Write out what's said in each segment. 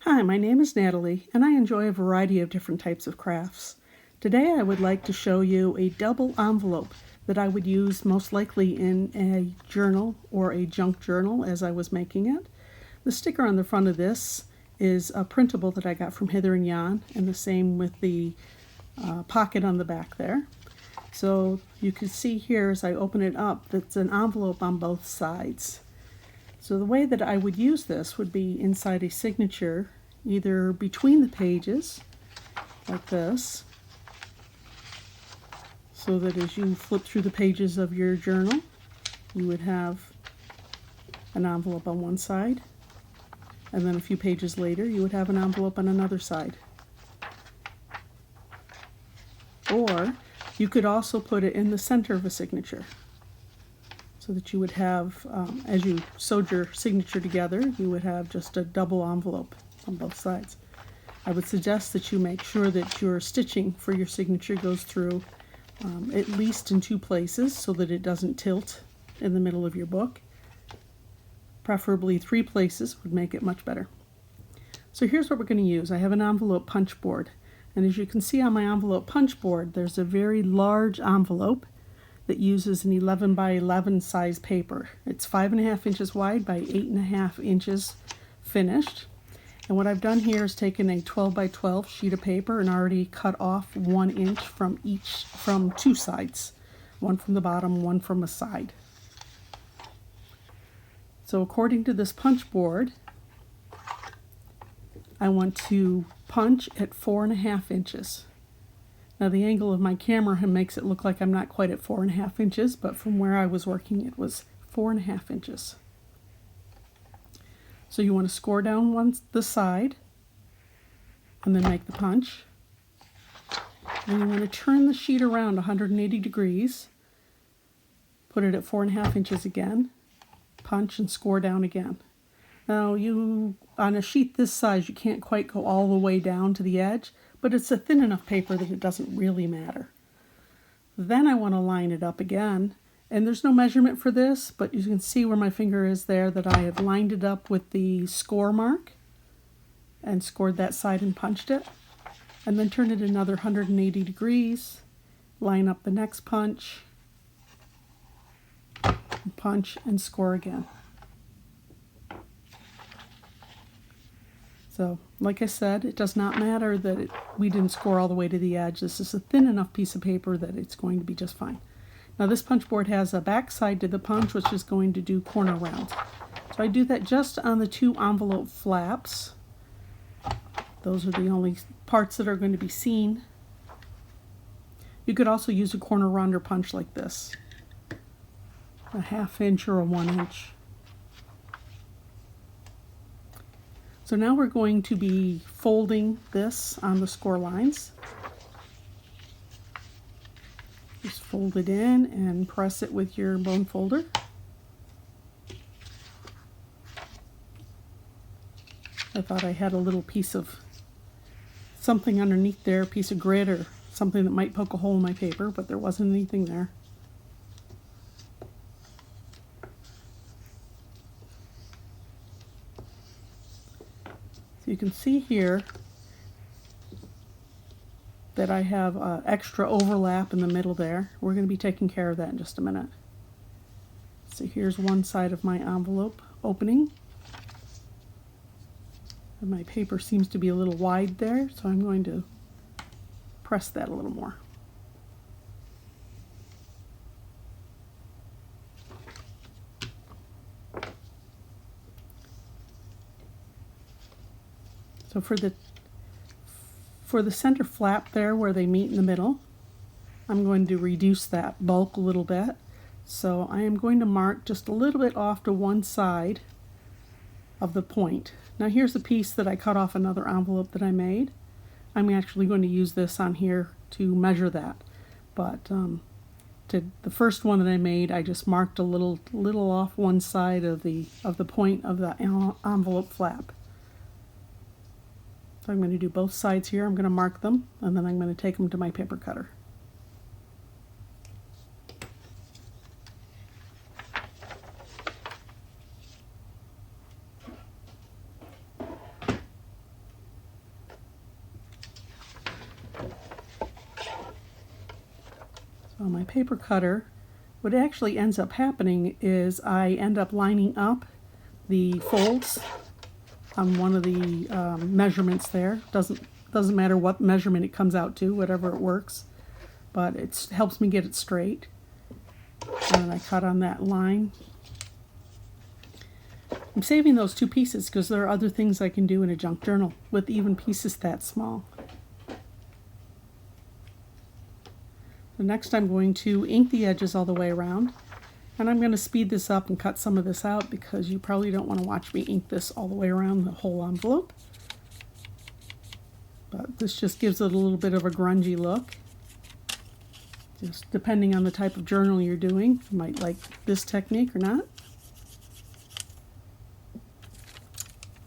Hi, my name is Natalie, and I enjoy a variety of different types of crafts. Today I would like to show you a double envelope that I would use most likely in a journal or a junk journal as I was making it. The sticker on the front of this is a printable that I got from Hither and Yon, and the same with the pocket on the back there. So you can see here as I open it up that's an envelope on both sides. So the way that I would use this would be inside a signature, either between the pages, like this, so that as you flip through the pages of your journal, you would have an envelope on one side, and then a few pages later you would have an envelope on another side. Or you could also put it in the center of a signature, so that you would have, as you sewed your signature together, you would have just a double envelope on both sides. I would suggest that you make sure that your stitching for your signature goes through at least in two places so that it doesn't tilt in the middle of your book. Preferably 3 places would make it much better. So here's what we're going to use. I have an envelope punch board, and as you can see on my envelope punch board, there's a very large envelope that uses an 11 by 11 size paper. It's 5.5 inches wide by 8.5 inches finished. And what I've done here is taken a 12 by 12 sheet of paper and already cut off 1 inch from two sides. One from the bottom, one from a side. So according to this punch board, I want to punch at 4.5 inches. Now the angle of my camera makes it look like I'm not quite at 4.5 inches, but from where I was working it was 4.5 inches. So you want to score down the side and then make the punch. And you want to turn the sheet around 180 degrees, put it at 4.5 inches again, punch and score down again. Now on a sheet this size you can't quite go all the way down to the edge, but it's a thin enough paper that it doesn't really matter. Then I want to line it up again, and there's no measurement for this, but you can see where my finger is there that I have lined it up with the score mark and scored that side and punched it, and then turn it another 180 degrees, line up the next punch and score again. So, like I said, it does not matter that we didn't score all the way to the edge. This is a thin enough piece of paper that it's going to be just fine. Now this punch board has a back side to the punch, which is going to do corner rounds. So I do that just on the 2 envelope flaps. Those are the only parts that are going to be seen. You could also use a corner rounder punch like this, a 1/2 inch or a 1 inch. So now we're going to be folding this on the score lines. Just fold it in and press it with your bone folder. I thought I had a little piece of something underneath there, a piece of grit or something that might poke a hole in my paper, but there wasn't anything there. You can see here that I have extra overlap in the middle there. We're going to be taking care of that in just a minute. So here's one side of my envelope opening. And my paper seems to be a little wide there, so I'm going to press that a little more. So for the center flap there where they meet in the middle, I'm going to reduce that bulk a little bit. So I am going to mark just a little bit off to one side of the point. Now here's a piece that I cut off another envelope that I made. I'm actually going to use this on here to measure that. But to the first one that I made, I just marked a little off one side of the point of the envelope flap. So I'm going to do both sides here. I'm going to mark them, and then I'm going to take them to my paper cutter. my paper cutter, what actually ends up happening is I end up lining up the folds on one of the measurements there. Doesn't matter what measurement it comes out to, whatever it works, but it helps me get it straight. And I cut on that line. I'm saving those two pieces because there are other things I can do in a junk journal with even pieces that small. So next I'm going to ink the edges all the way around, and I'm going to speed this up and cut some of this out because you probably don't want to watch me ink this all the way around the whole envelope. But this just gives it a little bit of a grungy look. Just depending on the type of journal you're doing, you might like this technique or not.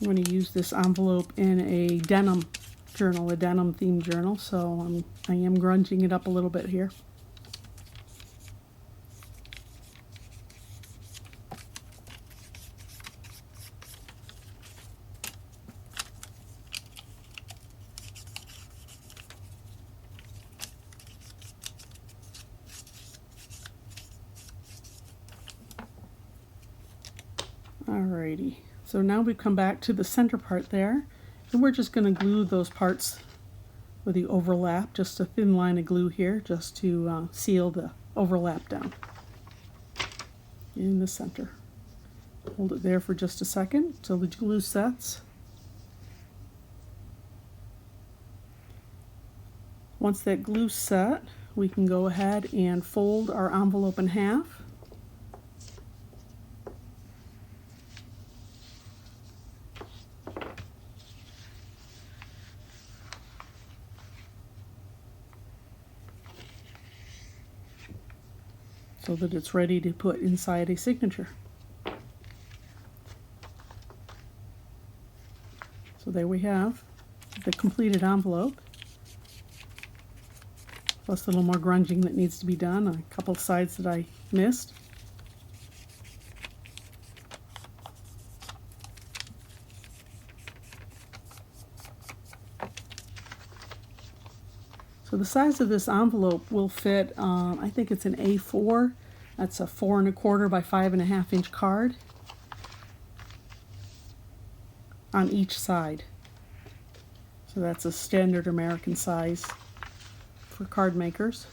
I'm going to use this envelope in a denim journal, a denim themed journal, so I am grunging it up a little bit here. Alrighty, so now we come back to the center part there, and we're just going to glue those parts with the overlap, just a thin line of glue here, just to seal the overlap down in the center. Hold it there for just a second till the glue sets. Once that glue's set, we can go ahead and fold our envelope in half. So that it's ready to put inside a signature. So there we have the completed envelope, plus a little more grunging that needs to be done, a couple of sides that I missed. So the size of this envelope will fit, I think it's an A4. That's a 4 1/4 by 5 1/2 inch card on each side. So that's a standard American size for card makers.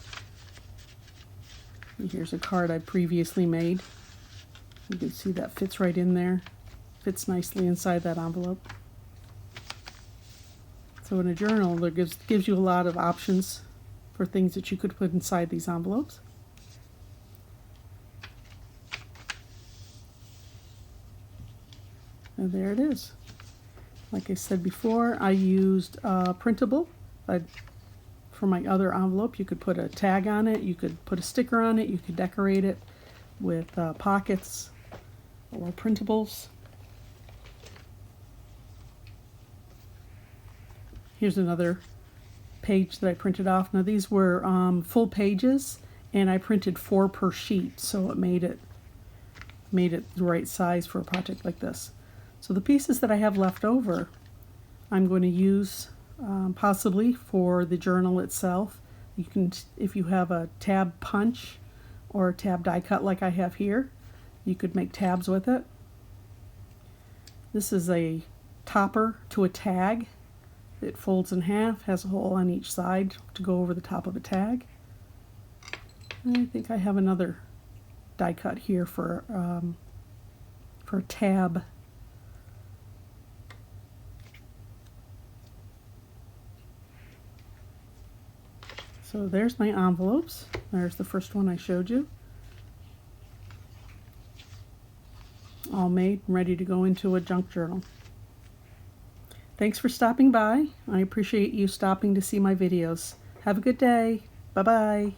And here's a card I previously made. You can see that fits right in there. Fits nicely inside that envelope. So in a journal, there gives you a lot of options for things that you could put inside these envelopes. And there it is. Like I said before, I used a printable. For my other envelope, you could put a tag on it, you could put a sticker on it, you could decorate it with pockets or printables. Here's another page that I printed off. Now these were full pages, and I printed 4 per sheet, so it made it the right size for a project like this. So the pieces that I have left over, I'm going to use possibly for the journal itself. You can, if you have a tab punch or a tab die cut like I have here, you could make tabs with it. This is a topper to a tag. It folds in half, has a hole on each side to go over the top of a tag. And I think I have another die cut here for a tab. So there's my envelopes. There's the first one I showed you. All made and ready to go into a junk journal. Thanks for stopping by. I appreciate you stopping to see my videos. Have a good day. Bye-bye.